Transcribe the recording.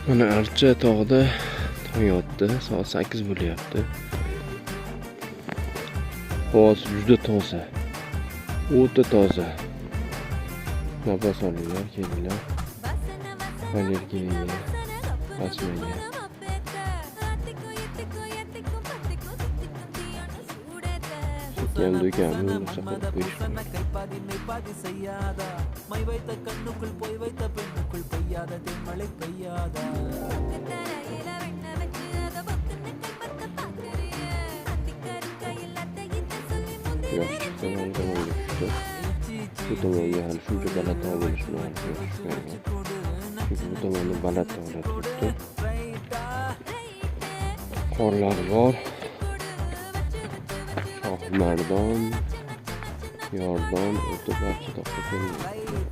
Mana Archa tog'ida tong otdi. Soat 8 bo'lyapti. Havosi juda toza. O'ta toza. Nafas olinglar, kelinglar. Allergiyaga, astmaga. Chekkan do'kamni saqlab qo'yish kerak. Yosh chiqsa ham tomonga tushdi. Bu tomonga hali shuncha baland tog' bo'lishini tushunmayman. Chunki bu tomonda baland tog'lar turibdi. Qorlar bor. Shohmardon, Yordon, o'ta barcha toqqa kelgan.